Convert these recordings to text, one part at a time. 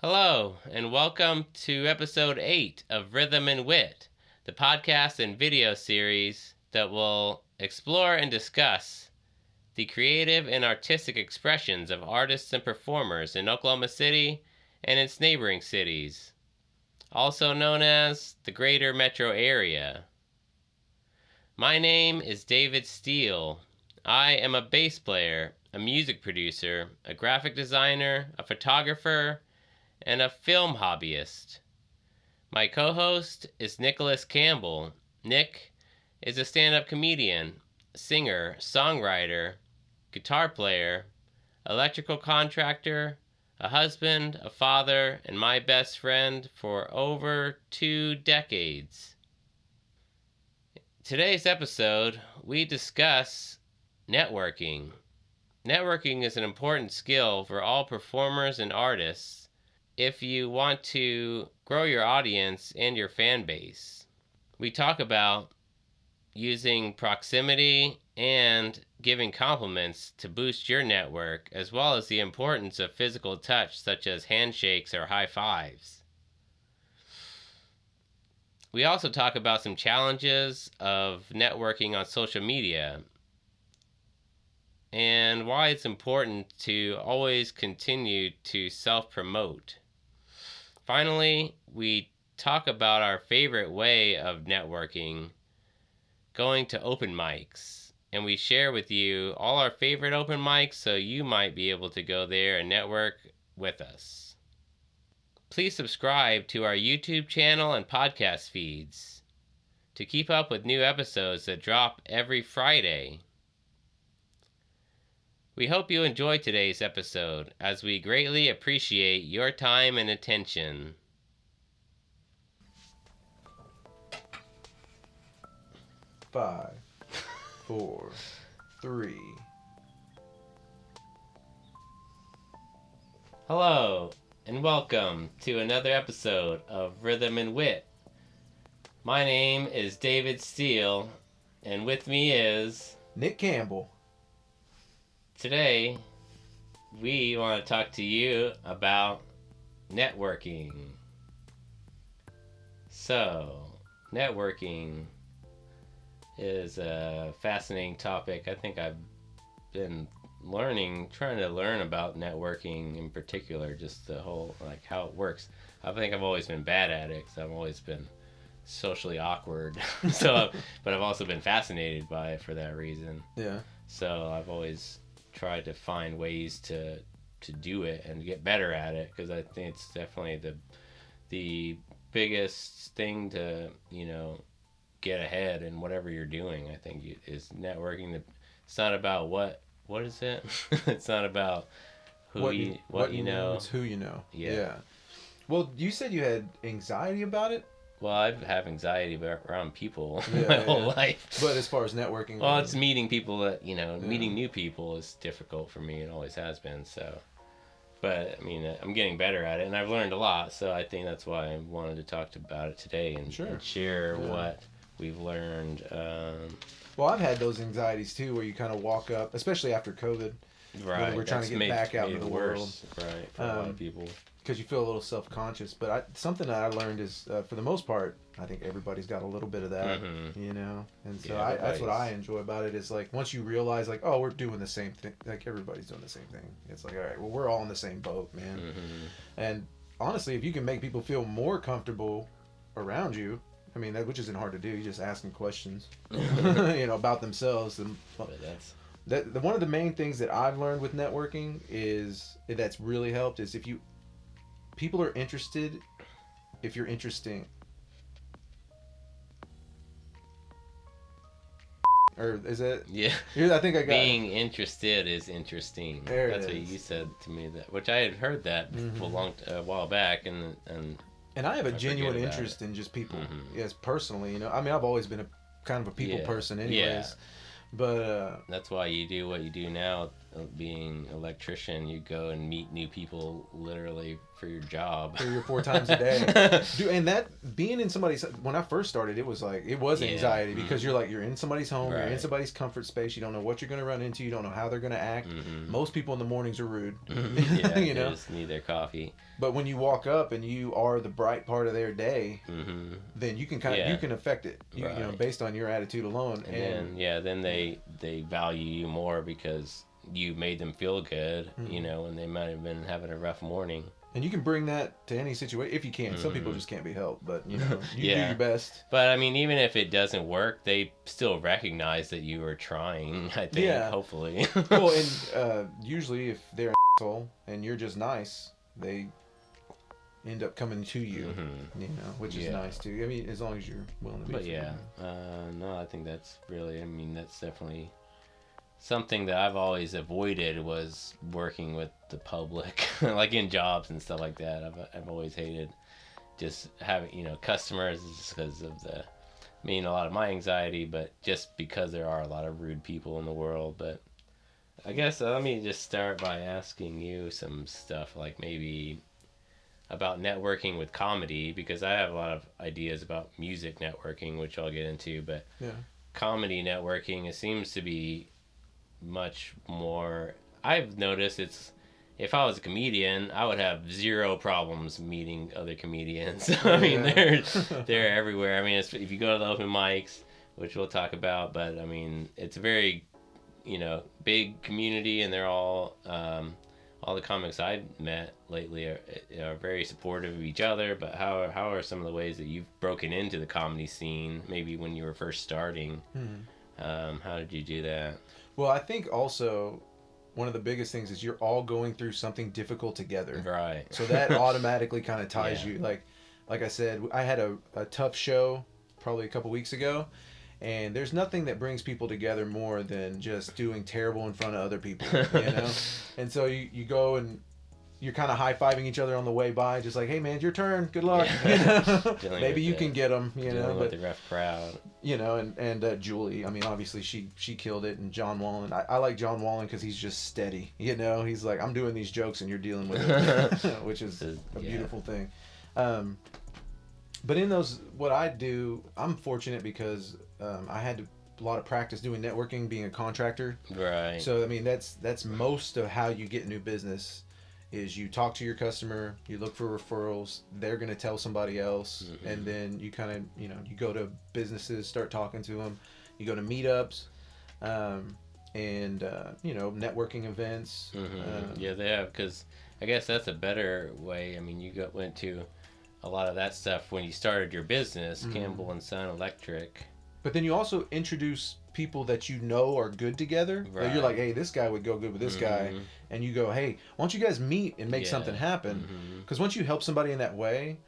Hello, and welcome to episode 8 of Rhythm and Wit, the podcast and video series that will explore and discuss the creative and artistic expressions of artists and performers in Oklahoma City and its neighboring cities, also known as the Greater Metro Area. My name is David Steele. I am a bass player, a music producer, a graphic designer, a photographer, and a film hobbyist. My co-host is Nicholas Campbell. Nick is a stand-up comedian, singer, songwriter, guitar player, electrical contractor, a husband, a father, and my best friend for over 2 decades. Today's episode, we discuss networking. Networking is an important skill for all performers and artists if you want to grow your audience and your fan base. We talk about using proximity and giving compliments to boost your network, as well as the importance of physical touch such as handshakes or high fives. We also talk about some challenges of networking on social media and why it's important to always continue to self-promote. Finally, we talk about our favorite way of networking, going to open mics. And we share with you all our favorite open mics so you might be able to go there and network with us. Please subscribe to our YouTube channel and podcast feeds to keep up with new episodes that drop every Friday. We hope you enjoy today's episode, as we greatly appreciate your time and attention. Five, 4, 3. Hello, and welcome to another episode of Rhythm and Wit. My name is David Steele, and with me is Nick Campbell. Today, we want to talk to you about networking. So, networking is a fascinating topic. I think I've been trying to learn about networking in particular, just the whole, like, how it works. I think I've always been bad at it because I've always been socially awkward. But I've also been fascinated by it for that reason. Yeah. So I've always tried to find ways to do it and get better at it, because I think it's definitely the biggest thing to get ahead in whatever you're doing. I think is networking. It's not about what is it? It's not about what you know. It's who you know. Yeah. Well, you said you had anxiety about it. Well, I have anxiety around people my whole life. But as far as networking... Well, it's meeting people that, meeting new people is difficult for me. It always has been, so... But, I mean, I'm getting better at it, and I've learned a lot, so I think that's why I wanted to talk about it today and share what we've learned. Well, I've had those anxieties, too, where you kind of walk up, especially after COVID. Right. We're trying to get back out into the world. Right, for a lot of people. Because you feel a little self-conscious. But something that I learned is, for the most part, I think everybody's got a little bit of that, And so that's what I enjoy about it, is like, once you realize, like, oh, we're doing the same thing. Like, everybody's doing the same thing. It's like, all right, well, we're all in the same boat, man. And honestly, if you can make people feel more comfortable around you, I mean, which isn't hard to do. You just ask them questions, about themselves. One of the main things that I've learned with networking that's really helped is if people are interested, if you're interesting, or is that? Yeah. I think I got being interested is interesting. That's what you said to me, which I had heard that a while back, and I have a genuine interest in just people. Yes, personally, I mean, I've always been a kind of a people person anyways. Yeah. But that's why you do what you do now, being electrician, you go and meet new people literally for your job 3 or 4 times a day. Dude, and that being in somebody's, when I first started, it was anxiety because you're in somebody's home, you're in somebody's comfort space, you don't know what you're going to run into, you don't know how they're going to act. Most people in the mornings are rude. Yeah, you know, they just need their coffee. But when you walk up and you are the bright part of their day, then you can you can affect it, you know, based on your attitude alone. And then they value you more because you made them feel good, you know, and they might have been having a rough morning. And you can bring that to any situation if you can. Some people just can't be helped, but you know, you do your best. But I mean, even if it doesn't work, they still recognize that you are trying. I think, hopefully. Well, and usually if they're an asshole and you're just nice, they end up coming to you, you know, which is nice too. I mean, as long as you're willing to be. But no, I think that's really. I mean, that's definitely something that I've always avoided, was working with the public, like in jobs and stuff like that. I've always hated just having, you know, customers, just because of a lot of my anxiety, but just because there are a lot of rude people in the world. But I guess let me just start by asking you some stuff, like maybe about networking with comedy, because I have a lot of ideas about music networking, which I'll get into, but comedy networking, it seems to be much more. I've noticed if I was a comedian, I would have zero problems meeting other comedians. I mean, they're everywhere. I mean, if you go to the open mics, which we'll talk about, but I mean, it's a very, you know, big community, and they're all the comics I've met lately are very supportive of each other. But how are some of the ways that you've broken into the comedy scene, maybe when you were first starting? How did you do that? Well, I think also one of the biggest things is you're all going through something difficult together. Right. So that automatically kind of ties you. Like I said, I had a tough show probably a couple weeks ago, and there's nothing that brings people together more than just doing terrible in front of other people, you know? And so you go and you're kind of high-fiving each other on the way by, just like, hey man, it's your turn, good luck. You know? Maybe you can get them, you know. With the rough crowd. You know, and Julie, I mean, obviously she killed it, and John Wallen. I like John Wallen because he's just steady, you know. He's like, I'm doing these jokes and you're dealing with it, which is a beautiful thing. But in those, what I do, I'm fortunate because I had a lot of practice doing networking, being a contractor. Right. So, I mean, that's most of how you get new business. Is you talk to your customer, you look for referrals, they're going to tell somebody else, and then you kind of, you know, you go to businesses, start talking to them, you go to meetups, and, you know, networking events. Yeah, they have, because I guess that's a better way. I mean, you went to a lot of that stuff when you started your business, Campbell and Son Electric. But then you also introduce people that you know are good together. Right. You're like, hey, this guy would go good with this guy. And you go, hey, why don't you guys meet and make something happen? Because once you help somebody in that way,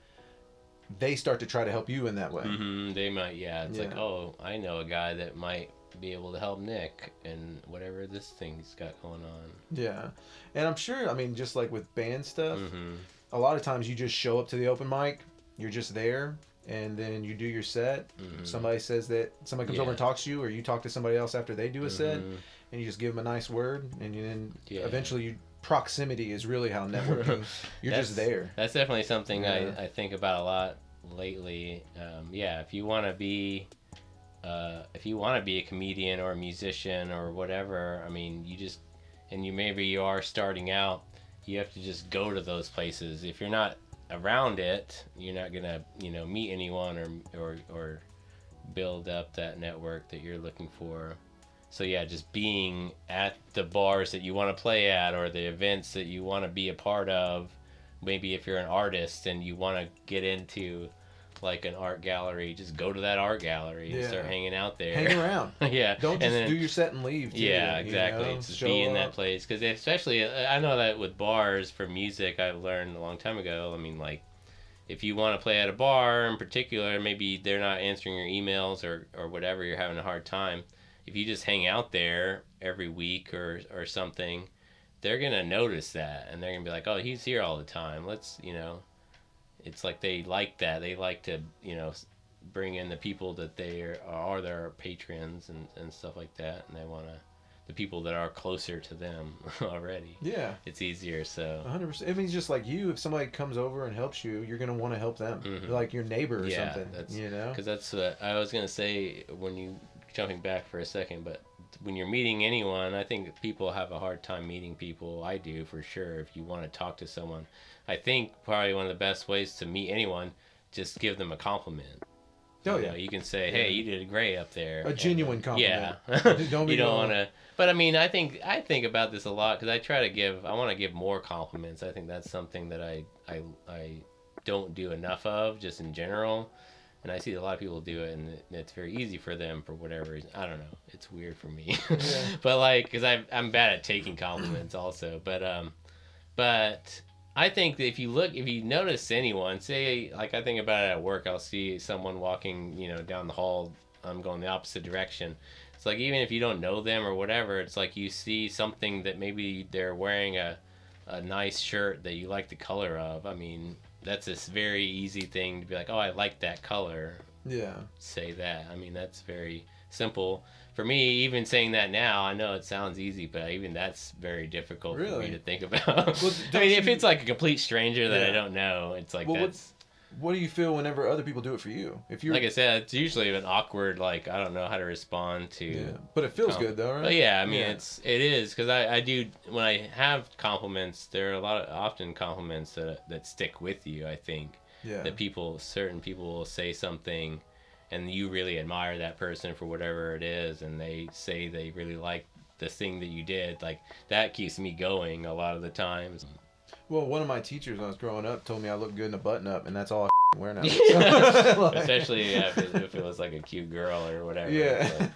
they start to try to help you in that way. They might, it's like, oh, I know a guy that might be able to help Nick and whatever this thing's got going on. Yeah. And I'm sure, I mean, just like with band stuff, a lot of times you just show up to the open mic, you're just there, and then you do your set. Somebody says that, somebody comes over and talks to you, or you talk to somebody else after they do a set, and you just give them a nice word, and then eventually proximity is really how networking, you're just there. That's definitely something I think about a lot lately. If you want to be a comedian or a musician or whatever, I mean, maybe you are starting out, you have to just go to those places. If you're not around it, you're not gonna, meet anyone or build up that network that you're looking for. So just being at the bars that you want to play at, or the events that you want to be a part of. Maybe if you're an artist and you want to get into like an art gallery, just go to that art gallery and start hanging out there. Hang around. Don't just do your set and leave. Too, exactly. Just be in that place. Because especially, I know that with bars for music, I learned a long time ago. I mean, like, if you want to play at a bar in particular, maybe they're not answering your emails or whatever, you're having a hard time. If you just hang out there every week or something, they're going to notice that. And they're going to be like, oh, he's here all the time. Let's, it's like they like that. They like to, bring in the people that they are their patrons and stuff like that. And the people that are closer to them already. Yeah. It's easier, so. 100%. I mean, it's just like you. If somebody comes over and helps you, you're going to want to help them. Like your neighbor or something, you know? Because that's what I was going to say when you, jumping back for a second, but when you're meeting anyone, I think people have a hard time meeting people. I do, for sure. If you want to talk to someone, I think probably one of the best ways to meet anyone, just give them a compliment. Oh, you know, you can say, "Hey, you did great up there." A genuine compliment. Yeah. Don't you don't want to. But I mean, I think about this a lot because I want to give more compliments. I think that's something that I don't do enough of, just in general. And I see a lot of people do it, and it's very easy for them for whatever reason. I don't know. It's weird for me. But like, because I'm bad at taking compliments also. But I think that if you notice anyone, say, like I think about it at work, I'll see someone walking, down the hall. I'm going the opposite direction. It's like, even if you don't know them or whatever, it's like you see something that maybe they're wearing a nice shirt that you like the color of. I mean, that's a very easy thing to be like, oh, I like that color. Yeah. Say that. I mean, that's very simple. For me, even saying that now, I know it sounds easy, but even that's very difficult for me to think about. Well, I mean, if it's like a complete stranger that I don't know, it's like that's... What do you feel whenever other people do it for you? If you're, like I said, it's usually an awkward, like, I don't know how to respond to. Yeah. But it feels good though, right? But yeah, I mean, it is, because I do, when I have compliments, there are often compliments that stick with you, I think. Yeah. That certain people will say something, and you really admire that person for whatever it is, and they say they really like the thing that you did. Like, that keeps me going a lot of the times. Well, one of my teachers when I was growing up told me I looked good in a button-up, and that's all I wear now. Especially if it was like a cute girl or whatever. Yeah.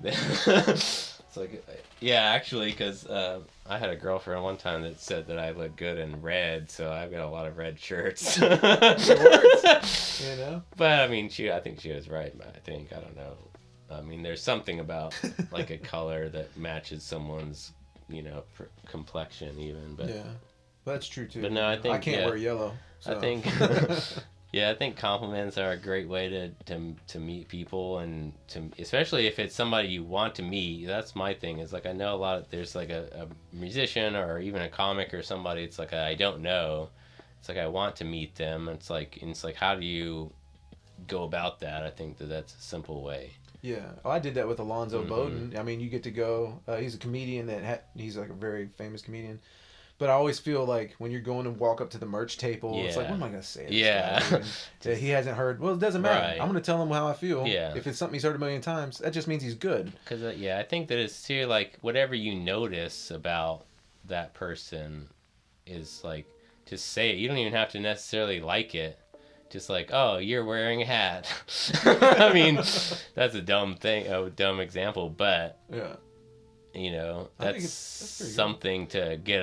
It's like, yeah, actually, because I had a girlfriend one time that said that I looked good in red, so I've got a lot of red shirts. It works, But I mean, I think she was right. I don't know. I mean, there's something about like a color that matches someone's, complexion even. But yeah. That's true too. But no, I think I can't wear yellow. So. I think, I think compliments are a great way to meet people, and especially if it's somebody you want to meet. That's my thing. Is like, I know there's like a musician or even a comic or somebody. It's like I don't know. It's like I want to meet them. It's like how do you go about that? I think that's a simple way. Yeah, I did that with Alonzo Bowden. I mean, you get to go. He's a comedian he's like a very famous comedian. But I always feel like when you're going to walk up to the merch table, it's like, what am I going to say? That he hasn't heard. Well, it doesn't matter. Right. I'm going to tell him how I feel. Yeah. If it's something he's heard a million times, that just means he's good. Because, I think that it's too, like, whatever you notice about that person is, like, just say it. You don't even have to necessarily like it. Just like, oh, you're wearing a hat. I mean, that's a dumb example, but, that's something to get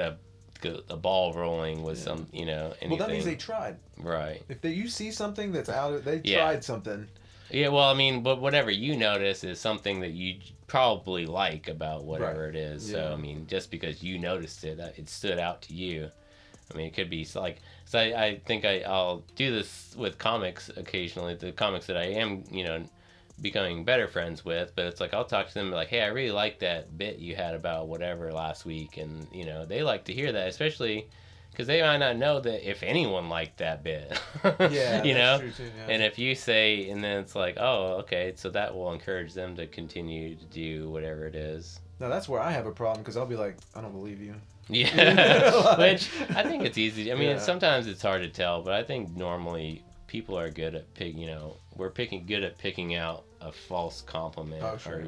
a ball rolling with some, anything. Well, that means they tried. Right. If you see something that's they tried something. Yeah, well, I mean, but whatever you notice is something that you probably like about whatever it is. So, I mean, just because you noticed it, it stood out to you. I mean, it could be like, so I think I'll do this with comics occasionally, the comics that I am, becoming better friends with, but it's like I'll talk to them like, hey, I really like that bit you had about whatever last week, and they like to hear that, especially because they might not know that if anyone liked that bit. Yeah, that's true too, yeah. And if you say, and then it's like, oh, okay, so that will encourage them to continue to do whatever it is. Now that's where I have a problem, because I'll be like, I don't believe you. Yeah. Which I think it's easy. I mean, sometimes it's hard to tell, but I think normally people are good at we're good at picking out a false compliment, or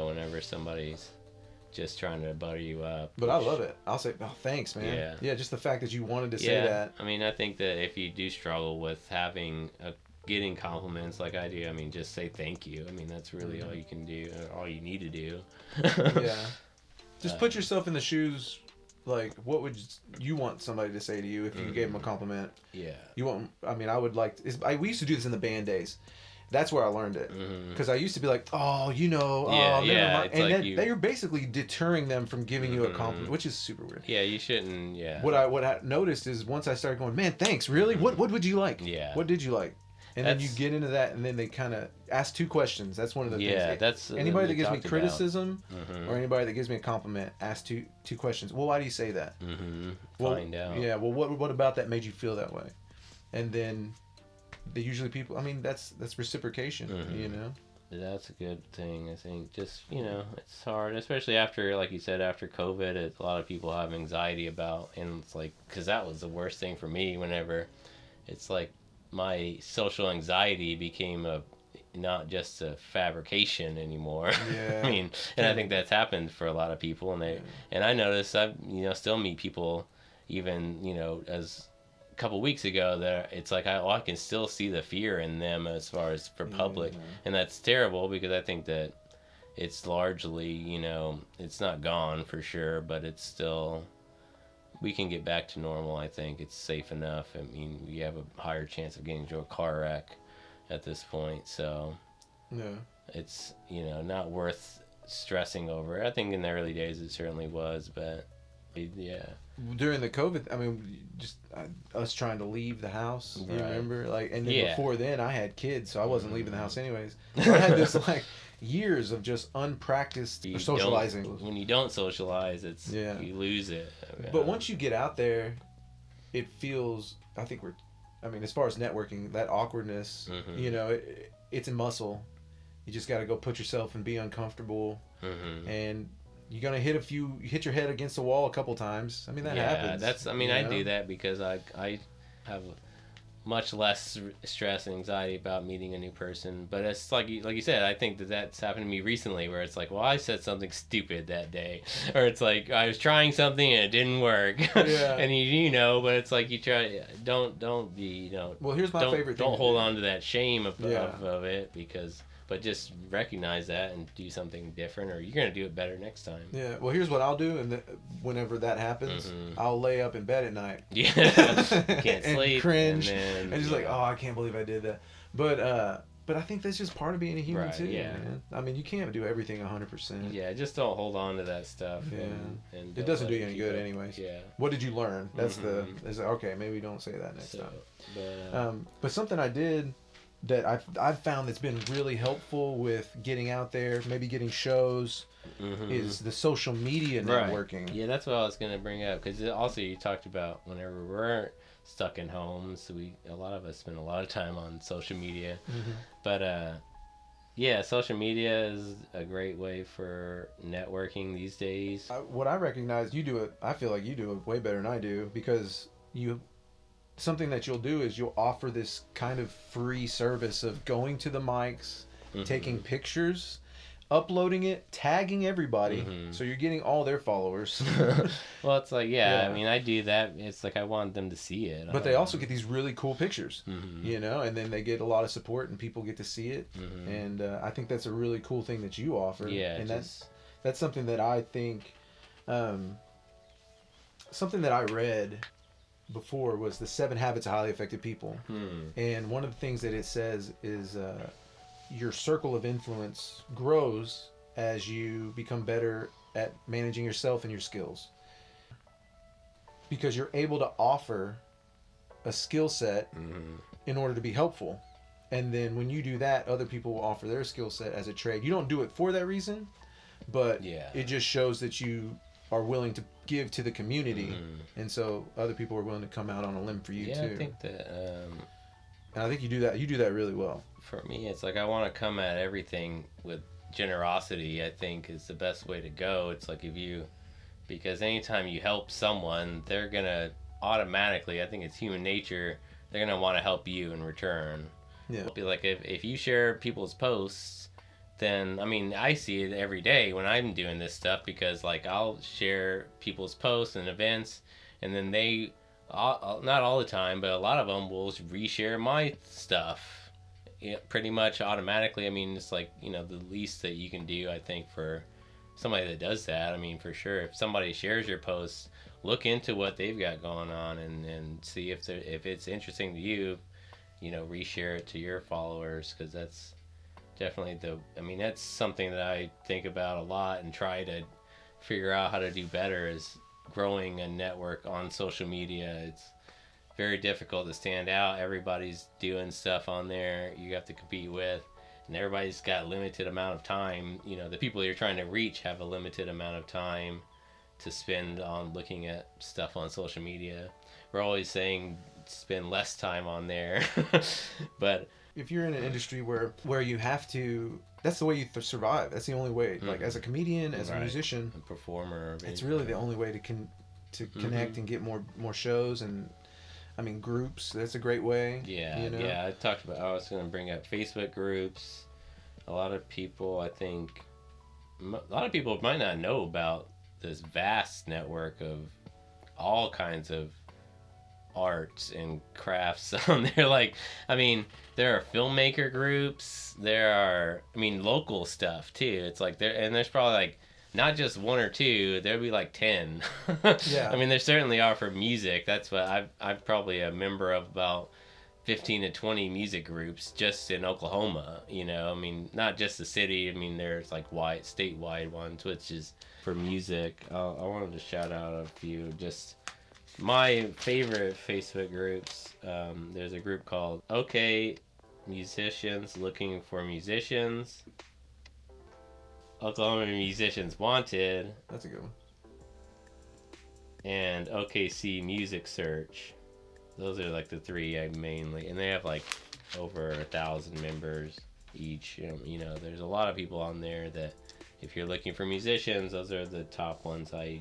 whenever somebody's just trying to butter you up. But I love it. I'll say, oh, thanks, man. Yeah, just the fact that you wanted to say that. I mean, I think that if you do struggle with getting compliments like I do, I mean, just say thank you. I mean, that's really all you can do, all you need to do. Yeah. Just put yourself in the shoes. Like, what would you want somebody to say to you if you gave them a compliment? Yeah. I would like... we used to do this in the band days. That's where I learned it. Because I used to be like, they're basically deterring them from giving you a compliment, which is super weird. Yeah, you shouldn't, What I noticed is once I started going, man, thanks, really? What would you like? Yeah. What did you like? And then you get into that, and then they kind of ask 2 questions. That's one of the things. Yeah, that's anybody that gives me criticism or anybody that gives me a compliment, ask two questions. Well, why do you say that? Find out. Yeah. Well, what about that made you feel that way? And then they usually people. I mean, that's reciprocation. You know. That's a good thing. I think just it's hard, especially after, like you said, after COVID. A lot of people have anxiety about, and it's like, because that was the worst thing for me. Whenever it's like, my social anxiety became not just a fabrication anymore. Yeah. I mean, and I think that's happened for a lot of people, and I notice I still meet people, even as a couple weeks ago, that it's like I can still see the fear in them as far as for public, and that's terrible, because I think that it's largely it's not gone for sure, but it's still. We can get back to normal. I think it's safe enough. I mean, we have a higher chance of getting into a car wreck at this point, so it's not worth stressing over. I think in the early days it certainly was, but yeah. During the COVID, I mean, just us trying to leave the house. You remember, and then before then I had kids, so I wasn't leaving the house anyways. So I had this years of just unpracticed socializing. When you don't socialize, you lose it. But once you get out there, it feels. I think as far as networking, that awkwardness, it's a muscle. You just got to go put yourself and be uncomfortable, and you're gonna hit your head against the wall a couple times. I mean, that happens. I do that because I have much less stress and anxiety about meeting a new person. But it's like you said, I think that's happened to me recently, where it's like, well, I said something stupid that day, or it's like I was trying something and it didn't work. Yeah. And but it's like you try don't be Well, here's my favorite thing. Don't hold on to that shame of it, but just recognize that and do something different, or you're gonna do it better next time. Yeah. Well, here's what I'll do, and whenever that happens, I'll lay up in bed at night. Yeah. Can't sleep. And cringe. And just like, oh, I can't believe I did that. But I think that's just part of being a human too. Yeah. Man. I mean, you can't do everything 100%. Yeah. Just don't hold on to that stuff. Yeah. And it doesn't do you any good, anyways. Yeah. What did you learn? That's okay. Maybe don't say that next time. But something I did that I've found that's been really helpful with getting out there, maybe getting shows, is the social media networking. Yeah, that's what I was going to bring up, because also you talked about whenever we're stuck in homes, a lot of us spend a lot of time on social media. But social media is a great way for networking these days. What I recognize, I feel like you do it way better than I do, because something that you'll do is you'll offer this kind of free service of going to the mics, taking pictures, uploading it, tagging everybody, so you're getting all their followers. Well, it's like, I mean, I do that. It's like I want them to see it. But they also get these really cool pictures, and then they get a lot of support and people get to see it. And I think that's a really cool thing that you offer. Yeah. And that's something that I think, something that I read before was the 7 Habits of Highly Effective People. And one of the things that it says is your circle of influence grows as you become better at managing yourself and your skills, because you're able to offer a skill set in order to be helpful. And then when you do that, other people will offer their skill set as a trade. You don't do it for that reason, but it just shows that you are willing to give to the community, and so other people are willing to come out on a limb for you too. I think that, and I think you do that. You do that really well. For me, it's like I want to come at everything with generosity. I think is the best way to go. It's like because anytime you help someone, they're gonna automatically. I think it's human nature. They're gonna want to help you in return. Yeah. It'll be like if you share people's posts, then I mean I see it every day when I'm doing this stuff, because like I'll share people's posts and events, and then they not all the time, but a lot of them will reshare my stuff pretty much automatically. I mean, it's like the least that you can do, I think, for somebody that does that. I mean, for sure, if somebody shares your posts, look into what they've got going on and see if it's interesting to you, reshare it to your followers, because that's definitely that's something that I think about a lot and try to figure out how to do better, is growing a network on social media. It's very difficult to stand out. Everybody's doing stuff on there you have to compete with, and everybody's got limited amount of time. You know, the people you're trying to reach have a limited amount of time to spend on looking at stuff on social media. We're always saying spend less time on there, but if you're in an industry where you have to, that's the way you survive. That's the only way. Like as a comedian, as a musician, a performer, it's really the only way to connect and get more shows. And I mean, groups, that's a great way. Yeah, you know? Yeah. I was going to bring up Facebook groups. A lot of people, I think, a lot of people might not know about this vast network of all kinds of arts and crafts on there. Like, I mean, there are filmmaker groups, there are, I mean, local stuff too. It's like there's probably like not just one or two, there'll be like 10. Yeah. I mean, there certainly are for music. That's what I'm probably a member of about 15 to 20 music groups just in Oklahoma, you know. I mean, not just the city. I mean, there's like statewide ones, which is for music. I wanted to shout out a few. Just my favorite Facebook groups. There's a group called OK Musicians Looking for Musicians. Oklahoma Musicians Wanted. That's a good one. And OKC Music Search. Those are like the three I mainly, and they have like over 1,000 members each. You know, there's a lot of people on there that, if you're looking for musicians, those are the top ones I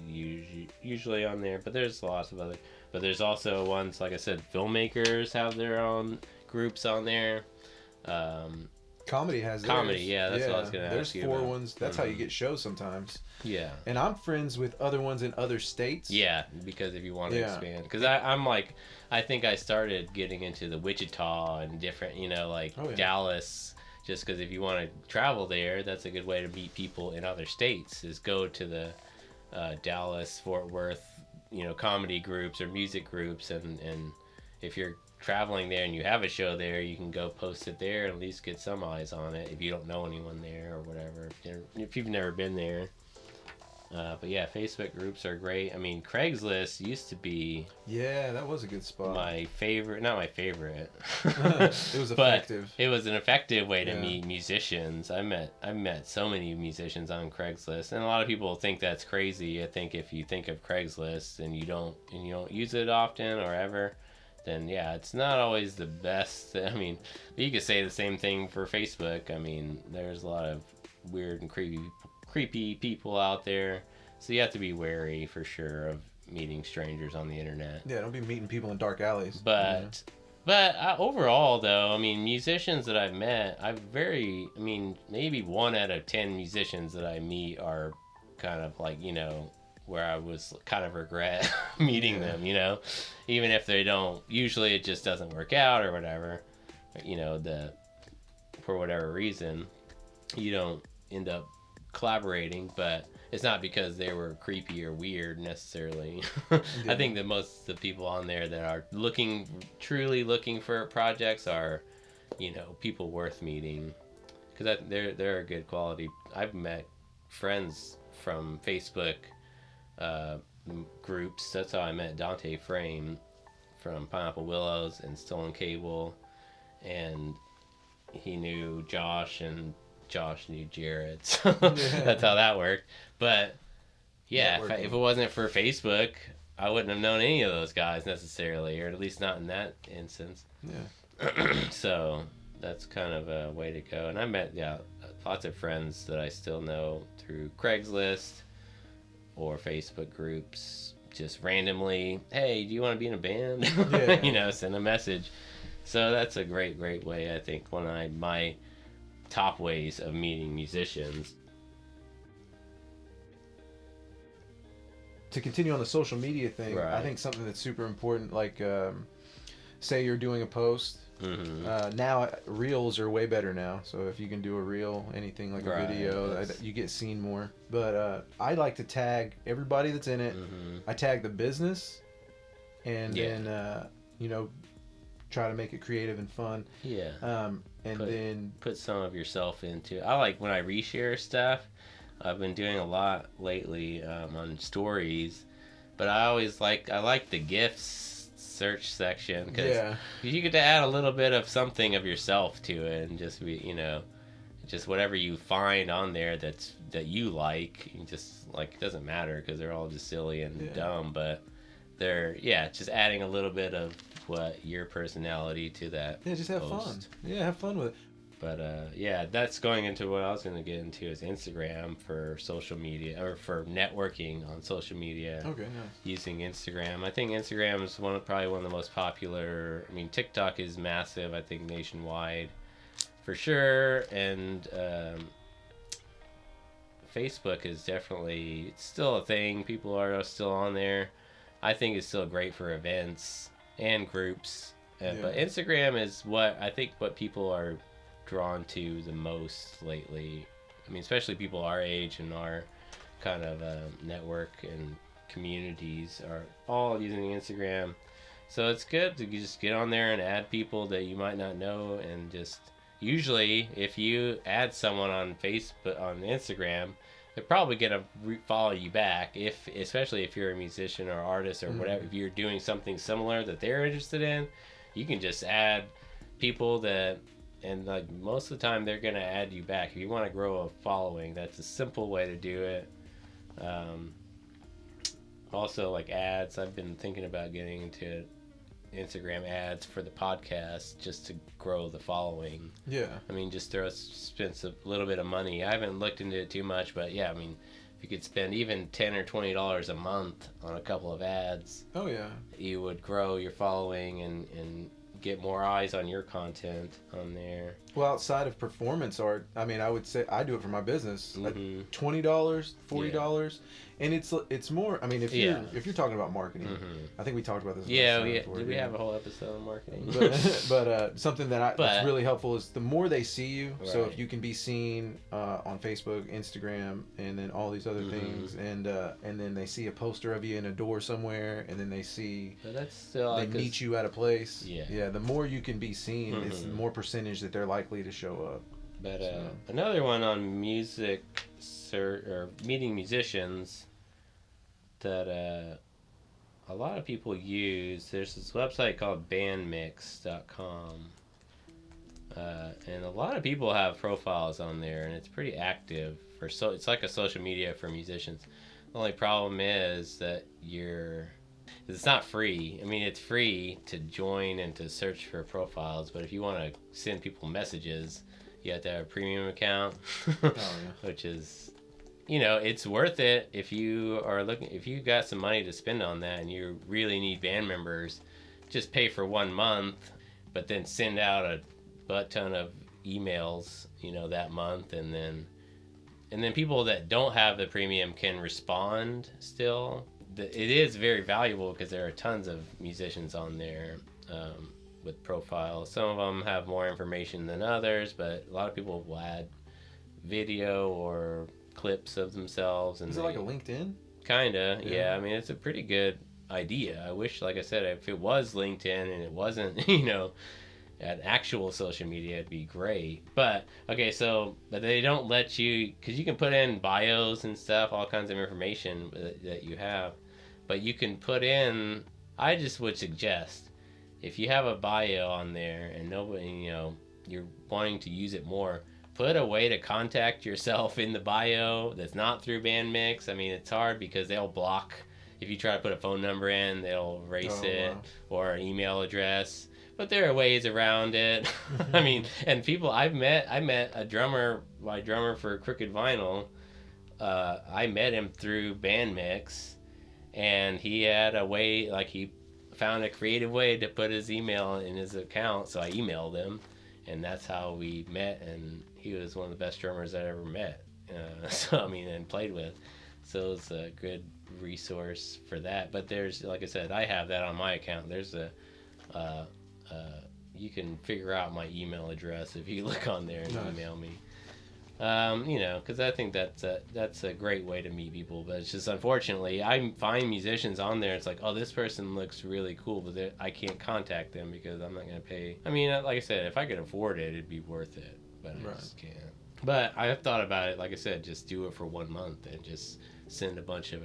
usually on there. But there's lots of other. But there's also ones, like I said, filmmakers have their own groups on there. Comedy has comedy. theirs. Yeah, that's what I was gonna ask you There's 4 about. ones. That's how you get shows sometimes. Yeah. And I'm friends with other ones in other states. Yeah, because if you want to expand, because I'm like, I think I started getting into the Wichita and different, you know, like Dallas. Just because if you want to travel there, that's a good way to meet people in other states, is go to the Dallas, Fort Worth, you know, comedy groups or music groups. And if you're traveling there and you have a show there, you can go post it there and at least get some eyes on it if you don't know anyone there or whatever. If you've never been there. But yeah, Facebook groups are great. I mean, Craigslist used to be... Yeah, that was a good spot. My favorite... Not my favorite. It was effective. But it was an effective way to meet musicians. I met so many musicians on Craigslist. And a lot of people think that's crazy. I think if you think of Craigslist and you don't use it often or ever, then yeah, it's not always the best. I mean, you could say the same thing for Facebook. I mean, there's a lot of weird and creepy people out there, so you have to be wary for sure of meeting strangers on the internet. Yeah, don't be meeting people in dark alleys. But overall though, I mean, musicians that I've met, maybe 1 out of 10 musicians that I meet are kind of like, you know, where I was kind of regret meeting them, you know, even if they don't, usually it just doesn't work out or whatever, you know, for whatever reason, you don't end up collaborating, but it's not because they were creepy or weird necessarily. I think that most of the people on there that are truly looking for projects are, you know, people worth meeting, because they're a good quality. I've met friends from Facebook groups. That's how I met Dante Frame from Pineapple Willows and Stolen Cable, and he knew Josh and Josh knew Jared, so that's how that worked. But yeah, if it wasn't for Facebook, I wouldn't have known any of those guys necessarily, or at least not in that instance. Yeah. So that's kind of a way to go. And I met lots of friends that I still know through Craigslist or Facebook groups, just randomly. Hey, do you want to be in a band? Yeah. You know, send a message. So that's a great way. I think my top ways of meeting musicians. To continue on the social media thing, right. I think something that's super important, like say you're doing a post. Mm-hmm. Now reels are way better now, so if you can do a reel, anything like a video, you get seen more. But I like to tag everybody that's in it. Mm-hmm. I tag the business, and then you know, try to make it creative and fun. Yeah. And then put some of yourself into. I like when I reshare stuff. I've been doing a lot lately on stories, but I like the GIFs search section, because you get to add a little bit of something of yourself to it, and just be, just whatever you find on there that you like. You just like, it doesn't matter because they're all just silly and dumb, but they're just adding a little bit of what your personality to that. Yeah, just have post. fun. Yeah, have fun with it. But that's going into what I was going to get into, is Instagram for social media, or for networking on social media. Okay, nice. Using Instagram. I think Instagram is probably one of the most popular. I mean, TikTok is massive, I think, nationwide for sure. And Facebook is definitely, it's still a thing. People are still on there. I think it's still great for events and groups. But Instagram is what people are drawn to the most lately. I mean, especially people our age and our kind of network and communities are all using Instagram. So it's good to just get on there and add people that you might not know, and just usually if you add someone on Facebook, on Instagram, they're probably gonna follow you back, especially if you're a musician or artist or whatever. If you're doing something similar that they're interested in, you can just add people that. And like most of the time, they're gonna add you back. If you want to grow a following, that's a simple way to do it. Also, like ads, I've been thinking about getting into Instagram ads for the podcast just to grow the following. Yeah. I mean, just spend a little bit of money. I haven't looked into it too much, but yeah, I mean, if you could spend even $10 or $20 a month on a couple of ads, you would grow your following and get more eyes on your content on there. Well, outside of performance art, I mean, I would say I do it for my business. Like $20, $40, and it's more. I mean, if you're talking about marketing, I think we talked about this. Did we have a whole episode on marketing? But something that's really helpful is the more they see you. Right. So if you can be seen on Facebook, Instagram, and then all these other things, and then they see a poster of you in a door somewhere, and then they see they meet you at a place. Yeah. The more you can be seen, it's the more percentage that they're likely to show up. But another one on music or meeting musicians that a lot of people use. There's this website called bandmix.com. And a lot of people have profiles on there, and it's pretty active. It's like a social media for musicians. The only problem is that it's not free. I mean, it's free to join and to search for profiles, but if you want to send people messages, you have to have a premium account, which is, it's worth it if you got some money to spend on that and you really need band members. Just pay for 1 month, but then send out a butt ton of emails, that month, and then people that don't have the premium can respond still. It is very valuable because there are tons of musicians on there with profiles. Some of them have more information than others, but a lot of people will add video or clips of themselves. And is it like a LinkedIn? Kinda, yeah. I mean, it's a pretty good idea. I wish, like I said, if it was LinkedIn and it wasn't, an actual social media, it'd be great. But but they don't let you, because you can put in bios and stuff, all kinds of information that you have, but you can put in, I just would suggest, if you have a bio on there and nobody, you're wanting to use it more, put a way to contact yourself in the bio that's not through Bandmix. I mean, it's hard because they'll block, if you try to put a phone number in, they'll erase it, or an email address. But there are ways around it. I mean, and people I met a drummer, my drummer for Crooked Vinyl. I met him through Bandmix, and he had a way, like he found a creative way to put his email in his account. So I emailed him, and that's how we met. And he was one of the best drummers I ever met. And played with. So it's a good resource for that. But there's, like I said, I have that on my account. There's you can figure out my email address if you look on there and email me. Because I think that's a great way to meet people. But it's just, unfortunately, I find musicians on there. It's like, oh, this person looks really cool, but I can't contact them because I'm not going to pay. I mean, like I said, if I could afford it, it'd be worth it. But I just can't. But I have thought about it. Like I said, just do it for 1 month and just send a bunch of,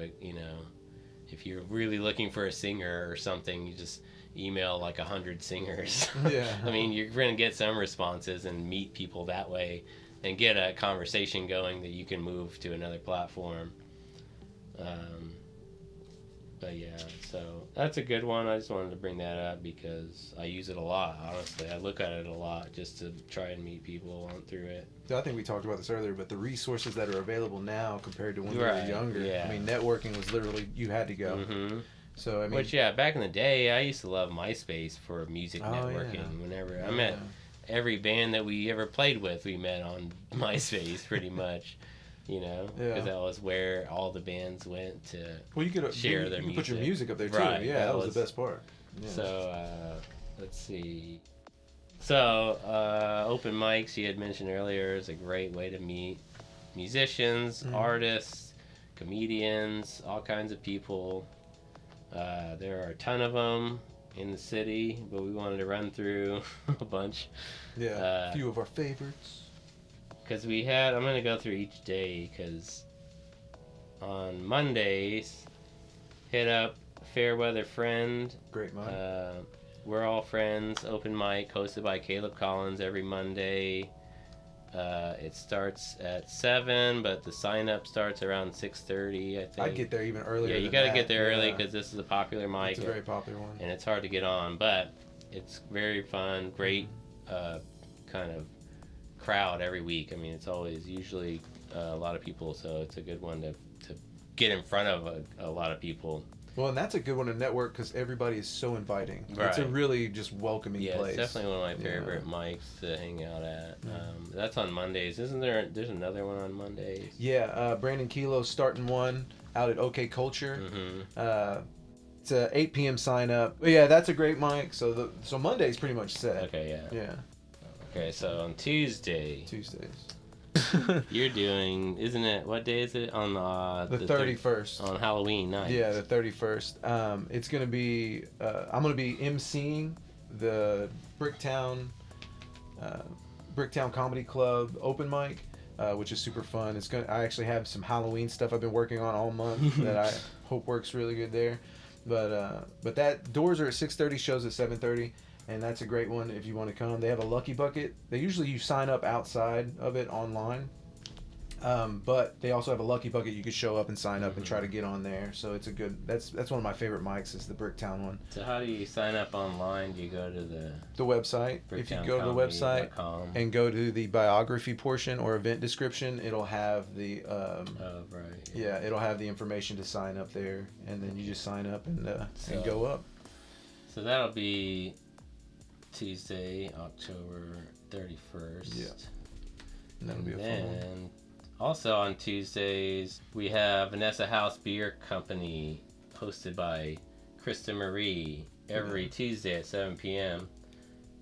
if you're really looking for a singer or something, you just email like 100 singers. Yeah. I mean, you're going to get some responses and meet people that way and get a conversation going that you can move to another platform. But yeah, so that's a good one. I just wanted to bring that up because I use it a lot, honestly. I look at it a lot just to try and meet people on through it. I think we talked about this earlier, but the resources that are available now compared to when we were younger, yeah. I mean, networking was literally, you had to go. Mm-hmm. So, I mean... Which, yeah, back in the day, I used to love MySpace for music networking. Yeah. Whenever I met every band that we ever played with, we met on MySpace pretty much. You know, because that was where all the bands went to share their music. You could put your music up there too. Right, yeah, that was the best part. Yeah. So, let's see. So, open mics you had mentioned earlier is a great way to meet musicians, artists, comedians, all kinds of people. There are a ton of them in the city, but we wanted to run through a bunch. Yeah, a few of our favorites. Because I'm going to go through each day, because on Mondays, hit up Fairweather Friend. Great mic. We're All Friends, open mic, hosted by Caleb Collins every Monday. It starts at 7, but the sign-up starts around 6:30, I think. I'd get there even earlier. Yeah, you got to get there early, because this is a popular mic. It's a very popular one. And it's hard to get on, but it's very fun, great kind of crowd every week. I mean, it's always usually a lot of people, so it's a good one to get in front of a lot of people. Well, and that's a good one to network because everybody is so inviting. Right. It's a really just welcoming place. Yeah, it's definitely one of my favorite mics to hang out at. That's on Mondays. Isn't there? There's another one on Mondays. Yeah, Brandon Kilo's starting one out at OK Culture. It's a 8 p.m. sign up. But yeah, that's a great mic. So Monday's pretty much set. Okay, yeah. Yeah. Okay, so on Tuesdays. You're doing, isn't it? What day is it? On the 31st. On Halloween night. Yeah, the 31st. It's gonna be. I'm gonna be emceeing the Bricktown Comedy Club open mic, which is super fun. I actually have some Halloween stuff I've been working on all month that I hope works really good there. But that doors are at 6:30, shows at 7:30. And that's a great one if you want to come. They have a lucky bucket. You sign up outside of it online. But they also have a lucky bucket. You could show up and sign up and try to get on there. So it's a good, that's one of my favorite mics is the Bricktown one. So how do you sign up online? Do you go to the website? If you go to the website and go to the biography portion or event description, it'll have the, yeah, it'll have the information to sign up there. And then you just sign up and go up. So that'll be Tuesday, October 31st. Yeah. And that'll be a fun one. Also on Tuesdays, we have Vanessa House Beer Company, hosted by Krista Marie, every Tuesday at 7 p.m.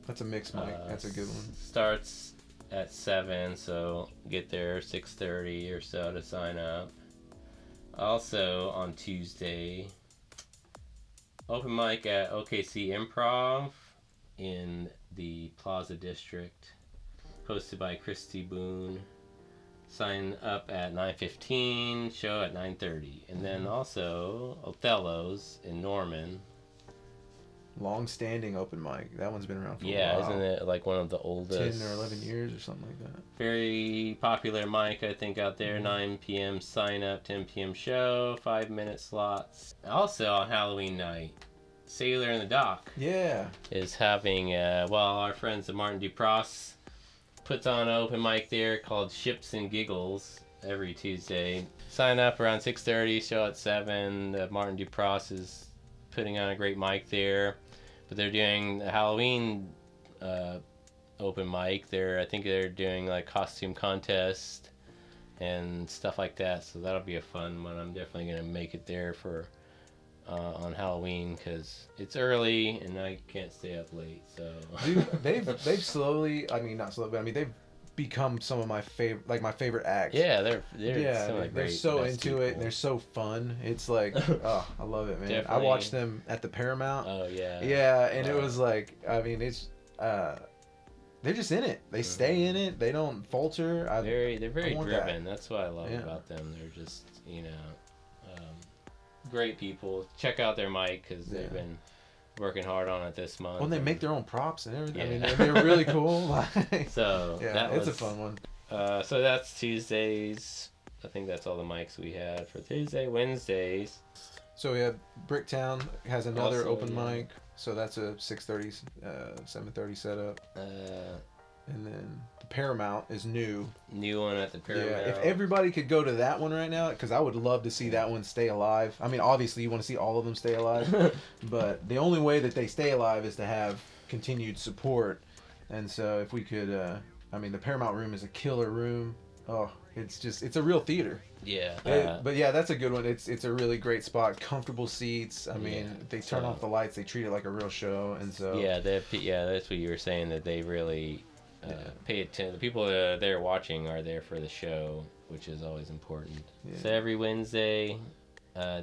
That's a mixed mic. That's a good one. Starts at 7, so get there 6:30 or so to sign up. Also on Tuesday, open mic at OKC Improv in the Plaza District, hosted by Christy Boone. Sign up at 9:15, show at 9:30. And then also Othello's in Norman. Long-standing open mic. That one's been around for a while. Yeah, isn't it like one of the oldest? 10 or 11 years or something like that. Very popular mic, I think, out there. 9 p.m. sign up, 10 p.m. show, 5-minute slots. Also on Halloween night, Sailor in the Dock. Yeah. Is having, our friends at Martin Dupross puts on an open mic there called Ships and Giggles every Tuesday. Sign up around 6:30, show at 7. Martin Dupross is putting on a great mic there. But they're doing a Halloween open mic. I think they're doing like costume contest and stuff like that. So that'll be a fun one. I'm definitely going to make it there for on Halloween because it's early and I can't stay up late. So dude, they've slowly, I mean not slowly, but I mean they've become some of my favorite, like my favorite acts. Yeah, they're so into people. it and they're so fun. It's like oh, I love it, man. Definitely. I watched them at the Paramount. Oh yeah. Yeah, and it was like, I mean, it's they're just in it. They stay in it. They don't falter. They're very driven. That's what I love about them. They're just great people. Check out their mic because they've been working hard on it this month. Well, they make their own props and everything. Yeah. I mean, they're really cool. So it's a fun one. So that's Tuesdays. I think that's all the mics we had for Tuesday. Wednesdays. So we have Bricktown has another Also, open mic. So that's a 6:30, 7:30 setup. And then the Paramount is new. New one at the Paramount. Yeah, if everybody could go to that one right now, because I would love to see that one stay alive. I mean, obviously you want to see all of them stay alive, but the only way that they stay alive is to have continued support. And so if we could, I mean, the Paramount room is a killer room. Oh, it's a real theater. Yeah. But yeah, that's a good one. It's a really great spot. Comfortable seats. I mean, they turn off the lights. They treat it like a real show. And so that's what you were saying, that they really pay attention. The people that are there watching are there for the show, which is always important. Yeah. So every Wednesday,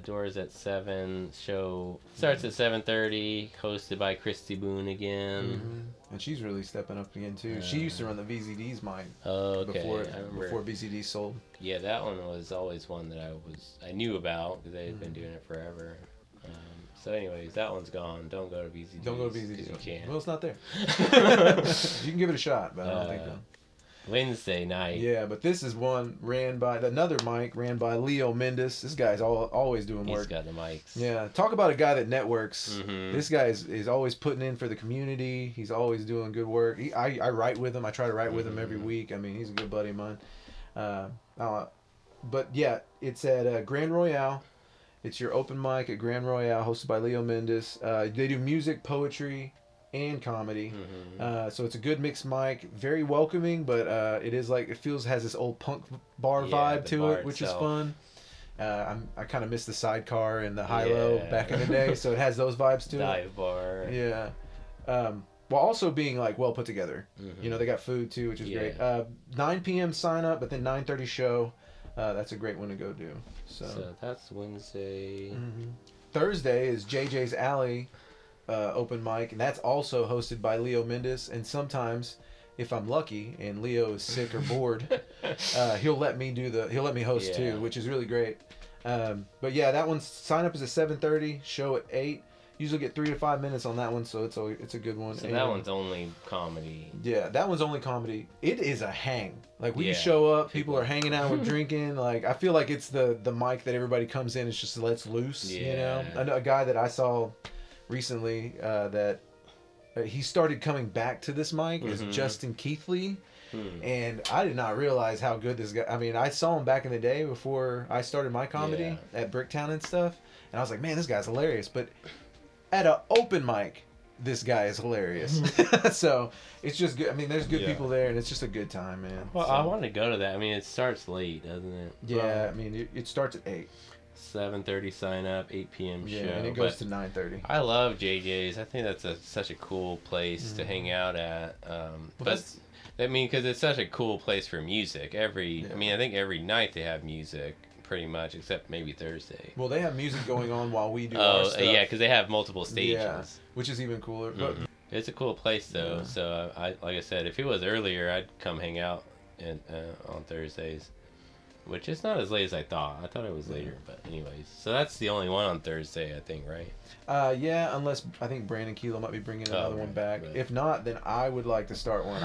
doors at 7. Show starts at 7:30. Hosted by Christy Boone again. Mm-hmm. And she's really stepping up again too. She used to run the VZD's mic. Oh, okay. Before VZD sold. Yeah, that one was always one that I knew about because they had been doing it forever. So anyways, that one's gone. Don't go to VZD. Don't go to VZD. You can't. Well, it's not there. You can give it a shot, but I don't think so. Wednesday night. Yeah, but this is one another mic ran by Leo Mendes. This guy's always doing work. He's got the mics. Yeah, talk about a guy that networks. Mm-hmm. This guy is always putting in for the community. He's always doing good work. I write with him. I try to write with him every week. I mean, he's a good buddy of mine. But yeah, it's at Grand Royale. It's your open mic at Grand Royale, hosted by Leo Mendes. They do music, poetry, and comedy. Mm-hmm. So it's a good mixed mic, very welcoming, but it has this old punk bar vibe to it, which is fun. I kind of miss the sidecar and the high-low back in the day, so it has those vibes to it. Dive bar. Yeah. While also being like well put together. Mm-hmm. You know, they got food too, which is great. 9 p.m. sign up, but then 9:30 show. That's a great one to go do. So that's Wednesday. Mm-hmm. Thursday is JJ's Alley open mic, and that's also hosted by Leo Mendes. And sometimes, if I'm lucky and Leo is sick or bored, he'll let me host too, which is really great. But yeah, that one's sign up is at 7:30, show at 8. Usually get 3 to 5 minutes on that one, so it's a good one. So that one's only comedy. Yeah, that one's only comedy. It is a hang. Like we show up, people are hanging out, we're drinking. Like I feel like it's the mic that everybody comes in. It's just lets loose. Yeah. You know, I know a guy that I saw recently that he started coming back to this mic is Justin Keithley. And I did not realize how good this guy. I mean, I saw him back in the day before I started my comedy at Bricktown and stuff, and I was like, man, this guy's hilarious. But at an open mic, this guy is hilarious. So it's just good. I mean, there's good people there, and it's just a good time, man. Well, I want to go to that. I mean, it starts late, doesn't it? Yeah, I mean, it starts at 8. 7:30 sign up, 8 p.m. show. Yeah, and it goes to 9:30. I love JJ's. I think that's such a cool place to hang out at. Because it's such a cool place for music. I think every night they have music. Pretty much, except maybe Thursday. Well, they have music going on while we do our stuff. Yeah, because they have multiple stages. Yeah, which is even cooler. But it's a cool place, though. Yeah. So, like I said, if it was earlier, I'd come hang out on Thursdays. Which is not as late as I thought. I thought it was later, but anyways. So that's the only one on Thursday, I think, right? Yeah, unless I think Brandon Kilo might be bringing another one back. Right. If not, then I would like to start one.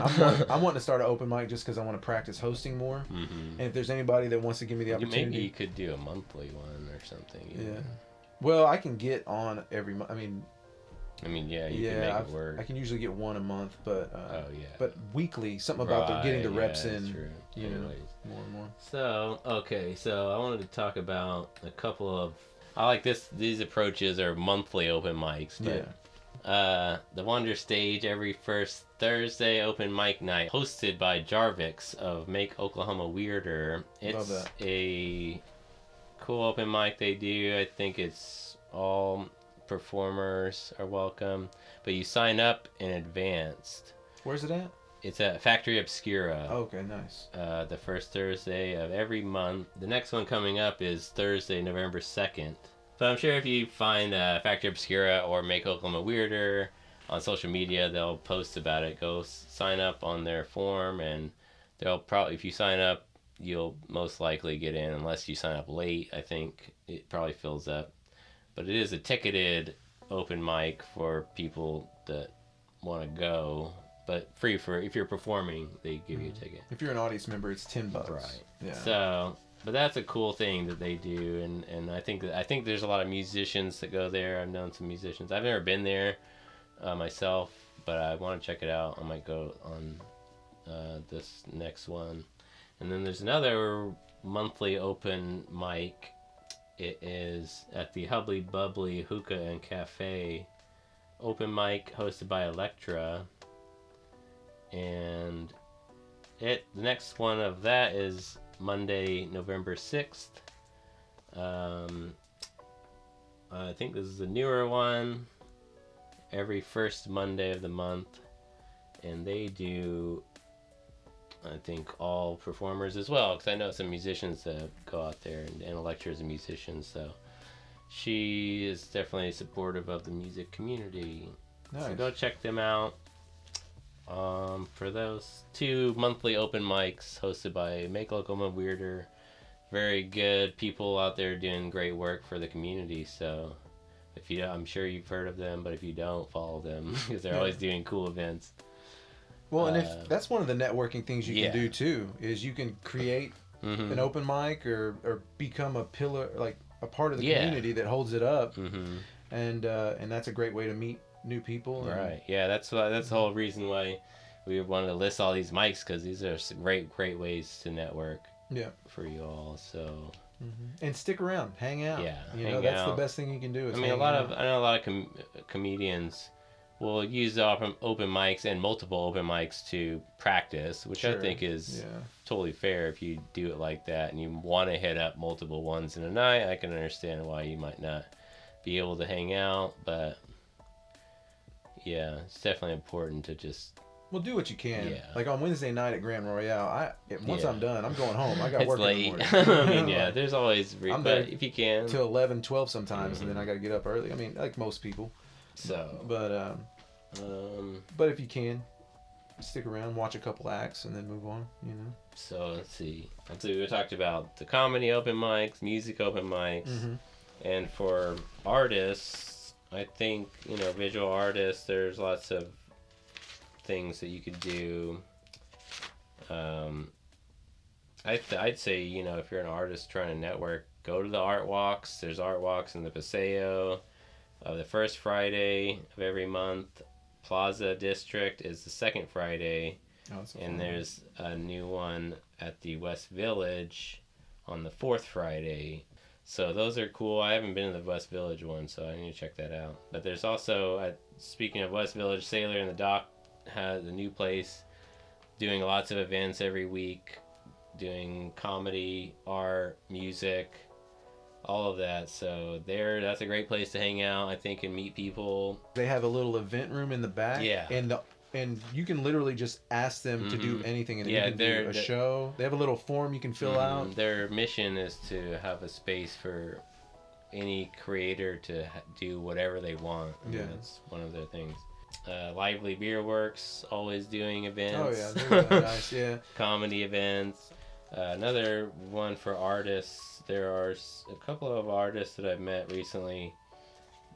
I'm wanting to start an open mic just because I want to practice hosting more. Mm-hmm. And if there's anybody that wants to give me the opportunity, maybe you could do a monthly one or something. Yeah. Well, I can get on every month. You can make it work. I can usually get one a month, but but weekly, something about getting the reps in. True. You know, more and more. So I wanted to talk about a couple of. I like these approaches are monthly open mics. But, the Wonder Stage every first Thursday open mic night, hosted by Jarvix of Make Oklahoma Weirder. It's a cool open mic they do. I think it's all performers are welcome, but you sign up in advance. Where's it at? It's at Factory Obscura. Oh, okay, nice. The first Thursday of every month. The next one coming up is Thursday, November 2nd. So I'm sure if you find Factory Obscura or Make Oklahoma Weirder on social media, they'll post about it. Go sign up on their form, and they'll probably, if you sign up, you'll most likely get in, unless you sign up late. I think it probably fills up. But it is a ticketed open mic for people that want to go, but free for if you're performing, they give you a ticket. If you're an audience member, it's $10. Right. Yeah. So, but that's a cool thing that they do, and I think there's a lot of musicians that go there. I've known some musicians. I've never been there myself, but I want to check it out. I might go on this next one. And then there's another monthly open mic. It is at the Hubbly Bubbly Hookah and Cafe open mic hosted by Electra. And the next one of that is Monday, November 6th. I think this is a newer one. Every first Monday of the month. And they do, I think, all performers as well, because I know some musicians that go out there, and Electra is a musician, so she is definitely supportive of the music community. Nice. So go check them out. For those 2 monthly open mics hosted by Make Oklahoma Weirder, very good people out there doing great work for the community. So I'm sure you've heard of them, but if you don't, follow them because they're always doing cool events. Well, and if that's one of the networking things you can do too, is you can create an open mic or become a pillar, like a part of the community that holds it up, and that's a great way to meet new people. Right. Yeah, that's the whole reason why we wanted to list all these mics, because these are great ways to network. Yeah. For you all. So. And stick around, hang out. Yeah. That's the best thing you can do. I know a lot of comedians will use the open mics and multiple open mics to practice, which I think is totally fair if you do it like that and you want to hit up multiple ones in a night. I can understand why you might not be able to hang out, but yeah, it's definitely important to just... Well, do what you can. Yeah. Like on Wednesday night at Grand Royale, once I'm done, I'm going home. I got work late. in the morning. I mean, there's always... I'm there if you can. Till 11, 12 sometimes, and then I got to get up early. I mean, like most people. So... But if you can, stick around, watch a couple acts, and then move on, So, let's see. We talked about the comedy open mics, music open mics, and for artists, I think, visual artists, there's lots of things that you could do. I'd say, if you're an artist trying to network, go to the art walks. There's art walks in the Paseo. The first Friday of every month. Plaza District is the second Friday. And there's a new one at the West Village on the fourth Friday. So those are cool. I haven't been to the West Village one, so I need to check that out. But there's also, speaking of West Village, Sailor and the Dock has a new place doing lots of events every week, doing comedy, art, music, all of that. So that's a great place to hang out, I think, and meet people. They have a little event room in the back. Yeah. And you can literally just ask them to do anything. And you can do a show. They have a little form you can fill out. Their mission is to have a space for any creator to do whatever they want. That's one of their things. Lively Beer Works, always doing events. Oh, yeah. They're really nice, yeah. Comedy events. Another one for artists. There are a couple of artists that I've met recently.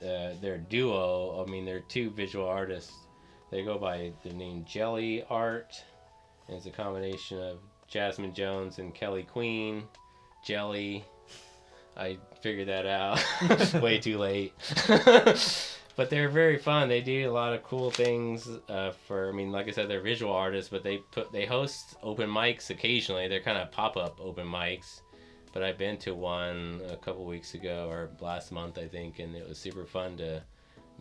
They're a duo. I mean, they're two visual artists. They go by the name Jelly Art. And it's a combination of Jasmine Jones and Kelly Queen. Jelly. I figured that out way too late. But they're very fun. They do a lot of cool things like I said, they're visual artists, but they host open mics occasionally. They're kind of pop-up open mics. But I've been to one a couple weeks ago, or last month, I think, and it was super fun to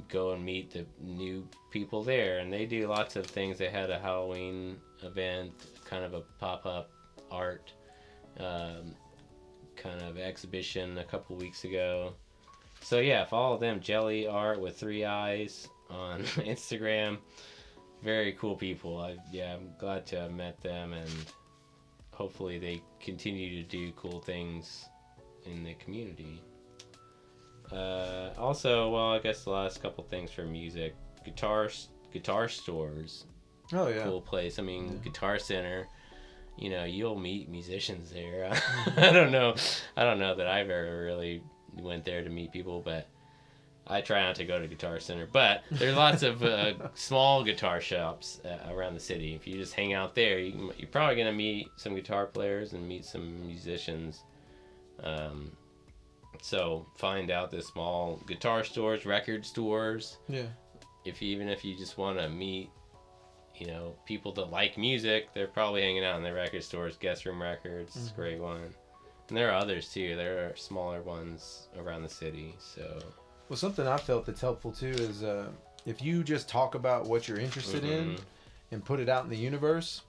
go and meet the new people there. And they do lots of things. They had a Halloween event, kind of a pop-up art kind of exhibition a couple weeks ago. So yeah, follow them, Jelly Art with 3 eyes on Instagram. Very cool people. I'm glad to have met them, and hopefully they continue to do cool things in the community. Also, I guess the last couple things for music, guitar stores. Oh yeah, cool place. I mean, Guitar Center. You'll meet musicians there. I don't know that I've ever really went there to meet people, but I try not to go to Guitar Center, but there's lots of small guitar shops around the city. If you just hang out there, you're probably gonna meet some guitar players and meet some musicians. So find out the small guitar stores, record stores. Yeah. Even if you just want to meet, people that like music, they're probably hanging out in the record stores. Guest Room Records is a great one. And there are others too. There are smaller ones around the city. So. Well, something I felt that's helpful too is if you just talk about what you're interested in and put it out in the universe.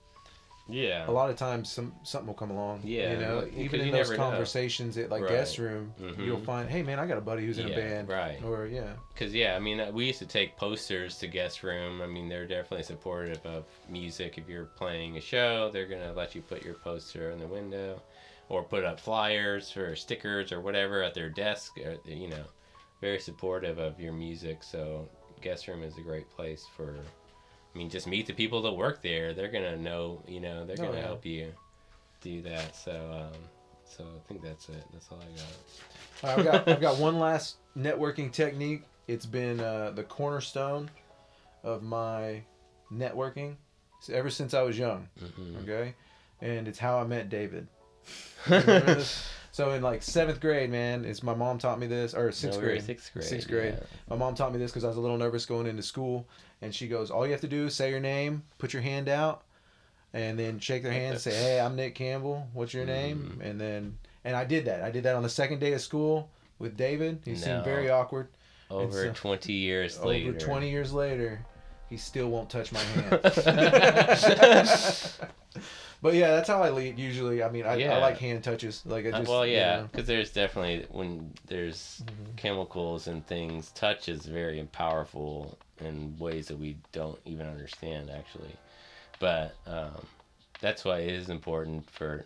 Yeah. A lot of times something will come along. Yeah. Even in those conversations at Guest Room, you'll find, hey man, I got a buddy who's in a band. Right. Or Because we used to take posters to Guest Room. I mean, they're definitely supportive of music. If you're playing a show, they're gonna let you put your poster in the window, or put up flyers or stickers or whatever at their desk. Very supportive of your music. So Guest Room is a great place for. Just meet the people that work there. They're gonna know, they're gonna help you do that. So, so I think that's it. That's all I got. I've got one last networking technique. It's been the cornerstone of my networking ever since I was young. Okay, and it's how I met David. Remember this? So in 7th grade, man, my mom taught me this, or 6th grade. 6th grade. Yeah. My mom taught me this because I was a little nervous going into school, and she goes, all you have to do is say your name, put your hand out, and then shake their hand and say, hey, I'm Nick Campbell. What's your name? And I did that. I did that on the second day of school with David. He seemed very awkward. Over 20 years later. Over 20 years later, he still won't touch my hand. But yeah, that's how I lead usually. I like hand touches. Because there's definitely, when there's chemicals and things, touch is very powerful in ways that we don't even understand, actually. But that's why it is important for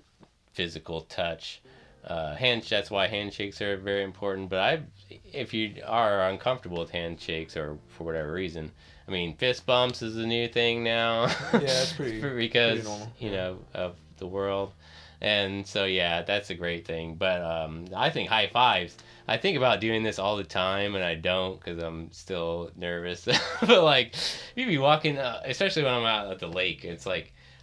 physical touch. That's why handshakes are very important. But if you are uncomfortable with handshakes or for whatever reason, fist bumps is a new thing now. Yeah, it's pretty because pretty normal. Of the world, and so that's a great thing. But I think high fives. I think about doing this all the time, and I don't because I'm still nervous. But you'd be walking, especially when I'm out at the lake. It's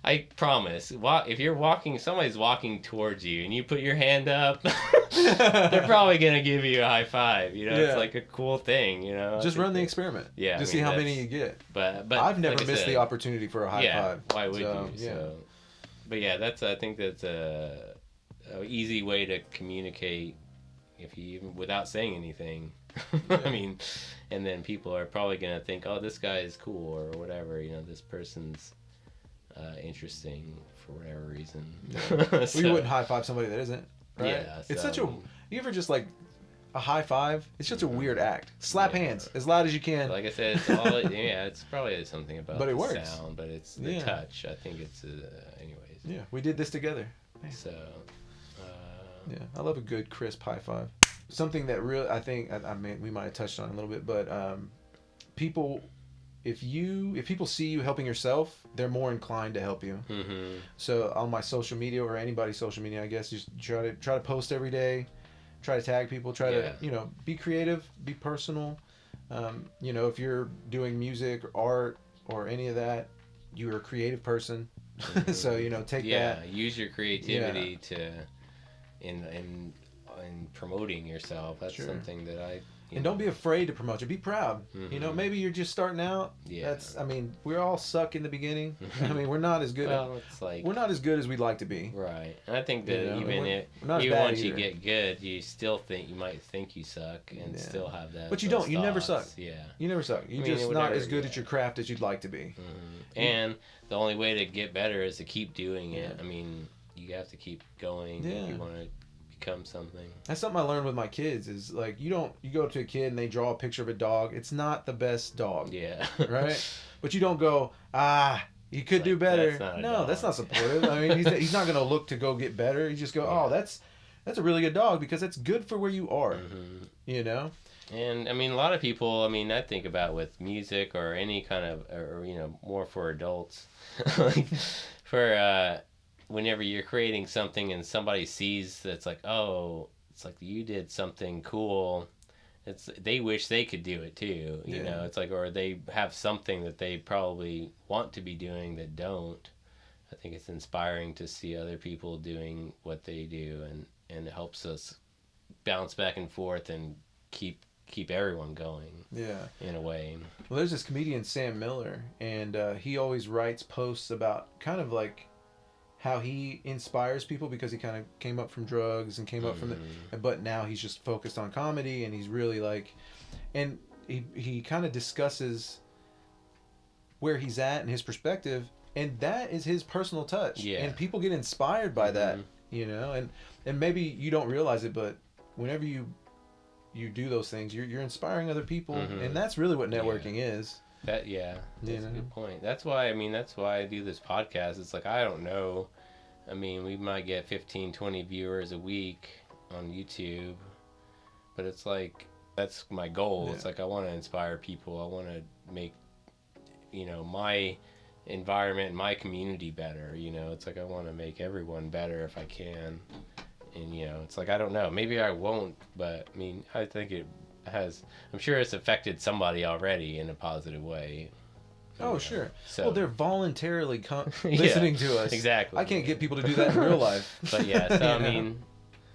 I promise, if you're walking, somebody's walking towards you, and you put your hand up, they're probably gonna give you a high five. It's a cool thing. Just run the experiment. Yeah, just see how many you get. But I've never missed the opportunity for a high five. Why would you? Yeah. So, but I think that's a easy way to communicate without saying anything. Yeah. And then people are probably gonna think, oh, this guy is cool or whatever. This person's interesting for whatever reason. Yeah. So, you wouldn't high five somebody that isn't, right? Yeah. It's such a. You ever just a high five? It's such a weird act. Slap hands as loud as you can. Like I said, it's probably something about but it the works. sound, but it's the touch. I think it's anyways. Yeah, we did this together. So. Yeah, I love a good crisp high five. Something that really, I think, we might have touched on it a little bit, but people, if people see you helping yourself, they're more inclined to help you. Mm-hmm. So on my social media, or anybody's social media, I guess, just try to post every day, try to tag people, try to be creative, be personal. If you're doing music or art or any of that, you're a creative person. Mm-hmm. So take that. Yeah, use your creativity to. In promoting yourself, that's something that and don't be afraid to promote you. Be proud. Mm-hmm. Maybe you're just starting out. Yeah. We all suck in the beginning. We're not as good. We're not as good as we'd like to be. Right. And I think that even once you get good, you still might think you suck and still have that. But you don't. You never suck. Yeah. You never suck. You're just not as good at your craft as you'd like to be. Mm-hmm. And the only way to get better is to keep doing it. You have to keep going if you want to become something. That's something I learned with my kids is you go up to a kid and they draw a picture of a dog. It's not the best dog. Yeah. Right? But you don't go, you could do better. That's not supportive. He's not going to look to go get better. You just go, that's a really good dog because that's good for where you are. Mm-hmm. And a lot of people, I think about with music or any kind of, or more for adults, for whenever you're creating something and somebody sees that's it's you did something cool, they wish they could do it too, you know. It's like, or they have something that they probably want to be doing that don't. I think it's inspiring to see other people doing what they do, and it helps us bounce back and forth and keep everyone going. Yeah. In a way. Well, there's this comedian, Sam Miller, and he always writes posts about kind of like how he inspires people, because he kind of came up from drugs and came up from but now he's just focused on comedy, and he's really like, and he kind of discusses where he's at and his perspective, and that is his personal touch. Yeah. And people get inspired by that, you know, and maybe you don't realize it, but whenever you do those things, you're inspiring other people, and that's really what networking is. That's a good point. That's why I do this podcast. It's like, I don't know. I mean, we might get 15, 20 viewers a week on YouTube, but it's like, that's my goal. Yeah. It's like, I want to inspire people. I want to make, you know, my environment, my community better. You know, it's like, I want to make everyone better if I can. And, you know, it's like, I don't know. Maybe I won't, but, I mean, I think it has, I'm sure it's affected somebody already in a positive way. Oh, sure. So, well, they're voluntarily listening to us. Exactly. I can't get people to do that in real life. But yeah, so I mean,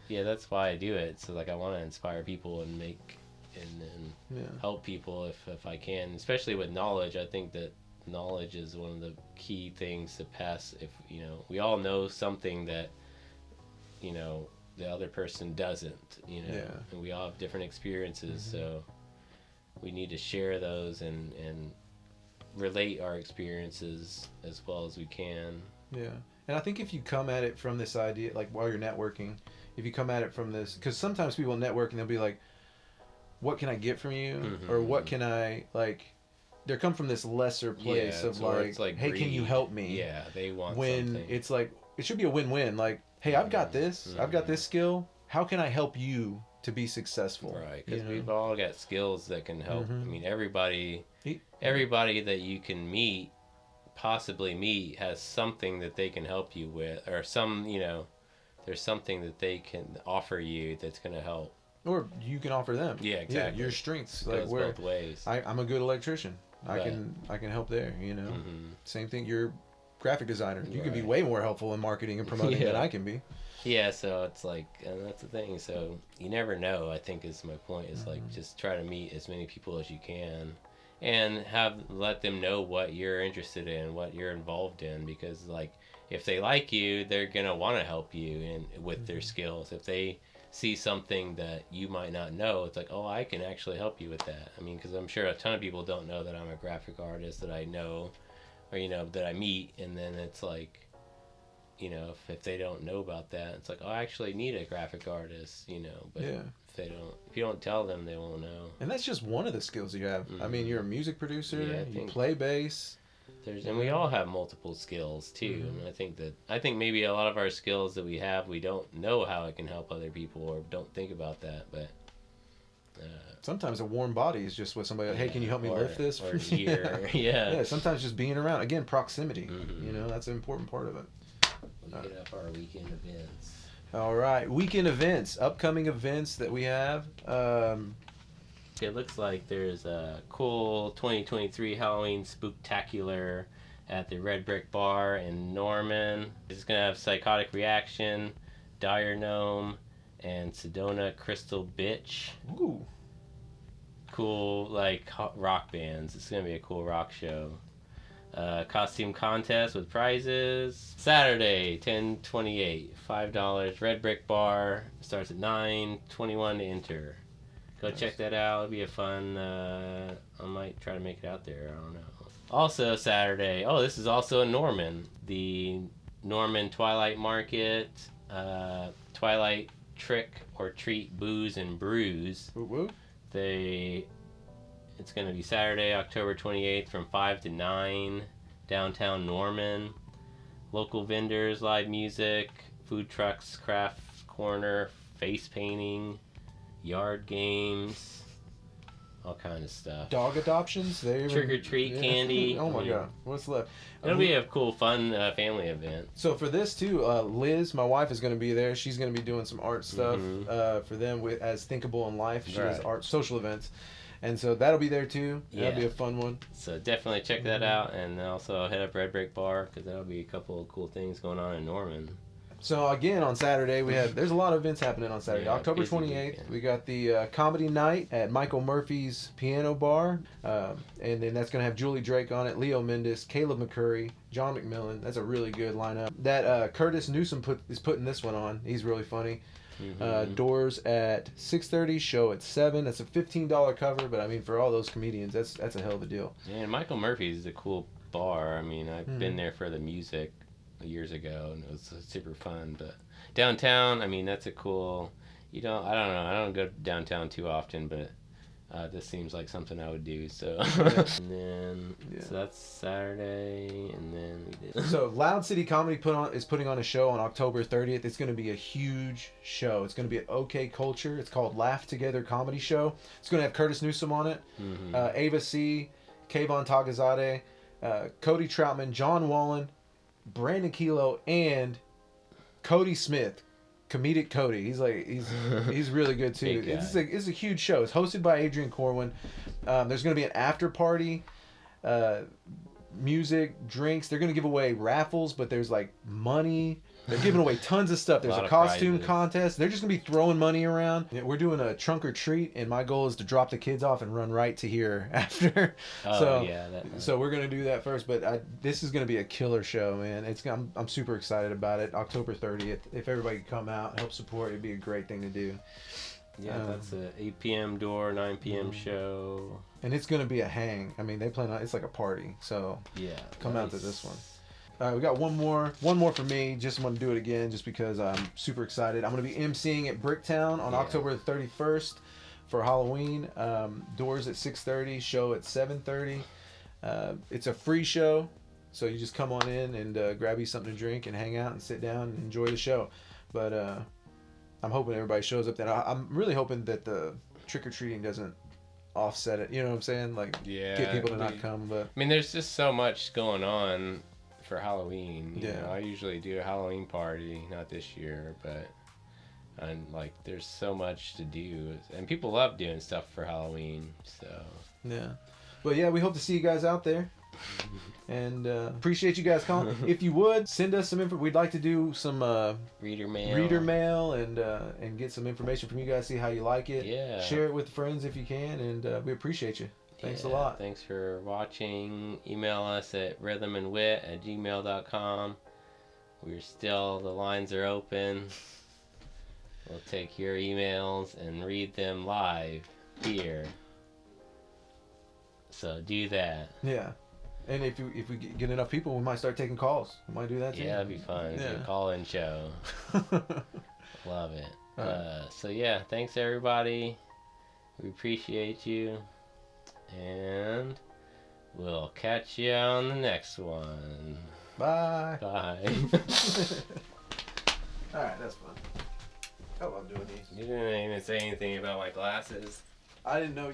that's why I do it. So like, I want to inspire people and make and help people if I can, especially with knowledge. I think that knowledge is one of the key things to pass. If, you know, we all know something that, you know, the other person doesn't, you know, and we all have different experiences, so we need to share those and relate our experiences as well as we can. Yeah. And I think if you come at it from this idea, like while you're networking, if you come at it from this, because sometimes people network and they'll be like, what can I get from you? Or what can I, like, they come from this lesser place of like, hey, can you help me? Yeah, they want when something. It's like, it should be a win-win. Like, hey, I've got this. I've got this skill. How can I help you to be successful? Right, because we've all got skills that can help. I mean, everybody that you can possibly meet has something that they can help you with, or you know, there's something that they can offer you that's going to help. Or you can offer them. Yeah, exactly. Your strengths. It goes both ways. I'm a good electrician. I can help there, you know. Same thing, you're graphic designer. You can be way more helpful in marketing and promoting than I can be. Yeah, so it's like, and that's the thing. So you never know, I think is my point, is like, just try to meet as many people as you can and let them know what you're interested in, what you're involved in, because like, if they like you, they're going to want to help you with their skills. If they see something that you might not know, it's like, oh, I can actually help you with that. I mean, because I'm sure a ton of people don't know that I'm a graphic artist that I know, or, you know, that I meet, and then it's like, you know, if they don't know about that, it's like, oh, I actually need a graphic artist, you know, but if you don't tell them, they won't know. And that's just one of the skills you have. I mean, you're a music producer, you play bass. And we all have multiple skills too. And I think maybe a lot of our skills that we have, we don't know how it can help other people, or don't think about that, but sometimes a warm body is just what somebody, hey, can you help me lift this? Or here. Yeah, sometimes just being around, again, proximity, you know, that's an important part of it. Hit up our weekend events. All right, weekend events, upcoming events that we have. It looks like there's a cool 2023 Halloween spooktacular at the Red Brick Bar in Norman. It's going to have Psychotic Reaction, Dire Gnome, and Sedona Crystal Bitch. Ooh. Cool, like, rock bands. It's going to be a cool rock show. Costume contest with prizes. Saturday, 10/28, $5. Red Brick Bar. Starts at 9:21 to enter. Go check that out. It'll be a fun. I might try to make it out there. I don't know. Also Saturday. Oh, this is also in Norman. The Norman Twilight Market. Twilight Trick or Treat Booze and Brews. Woo-woo. It's going to be Saturday, October 28th from 5 to 9, downtown Norman. Local vendors, live music, food trucks, craft corner, face painting, yard games, all kinds of stuff. Dog adoptions. Trick or treat candy. Oh my god, what's left? It'll be a cool, fun family event. So for this too, Liz, my wife, is going to be there. She's going to be doing some art stuff for them as Thinkable in Life. She does art social events. And so that'll be there too. That'll be a fun one. So definitely check that out, and also head up Red Brick Bar because that'll be a couple of cool things going on in Norman. So again, on Saturday there's a lot of events happening on Saturday. October 28th, we got the comedy night at Michael Murphy's Piano Bar, and then that's gonna have Julie Drake on it, Leo Mendes, Caleb McCurry, John McMillan. That's a really good lineup. That Curtis Newsom is putting this one on. He's really funny. Doors at 6:30, show at 7. That's a $15 cover, but I mean for all those comedians, that's a hell of a deal. Yeah, and Michael Murphy's is a cool bar. I mean, I've been there for the music years ago, and it was super fun. But downtown, I mean, that's a cool. I don't know. I don't go downtown too often, but this seems like something I would do. So, and then so that's Saturday, and then we did. So Loud City Comedy is putting on a show on October 30th. It's going to be a huge show. It's going to be at OK Culture. It's called Laugh Together Comedy Show. It's going to have Curtis Newsom on it, Ava C, Kayvon Tagazadeh, Cody Troutman, John Wallen, Brandon Kilo, and Cody Smith, comedic Cody. He's really good too. It's a huge show. It's hosted by Adrian Corwin. There's going to be an after party, music, drinks. They're going to give away raffles, but there's like money. They're giving away tons of stuff. There's a costume contest. They're just going to be throwing money around. We're doing a trunk or treat, and my goal is to drop the kids off and run right to here after. So we're going to do that first, but this is going to be a killer show, man. I'm super excited about it. October 30th. If everybody could come out and help support, it'd be a great thing to do. Yeah, that's a 8 p.m. door, 9 p.m. show. And it's going to be a hang. I mean, it's like a party. So come out to this one. We got one more for me. Just want to do it again just because I'm super excited. I'm going to be emceeing at Bricktown on October 31st for Halloween. Doors at 6:30, show at 7:30. It's a free show, so you just come on in and grab you something to drink and hang out and sit down and enjoy the show. But I'm hoping everybody shows up. I'm really hoping that the trick-or-treating doesn't offset it. You know what I'm saying? Like, get people to not come. But I mean, there's just so much going on for Halloween. You know, I usually do a Halloween party, not this year, but there's so much to do, and people love doing stuff for Halloween. So but we hope to see you guys out there, and appreciate you guys calling. If you would send us some info, we'd like to do some reader mail and get some information from you guys, see how you like it. Share it with friends if you can, and we appreciate you. Thanks a lot. Thanks for watching. Email us at rhythmandwit@gmail.com. The lines are open. We'll take your emails and read them live here. So do that. Yeah. And if we get enough people, we might start taking calls. We might do that too. Yeah, that'd be fun. It's a call-in show. Love it. Right. Thanks everybody. We appreciate you. And we'll catch you on the next one. Bye. Bye. Alright, that's fun. I love doing these. You didn't even say anything about my glasses. I didn't know you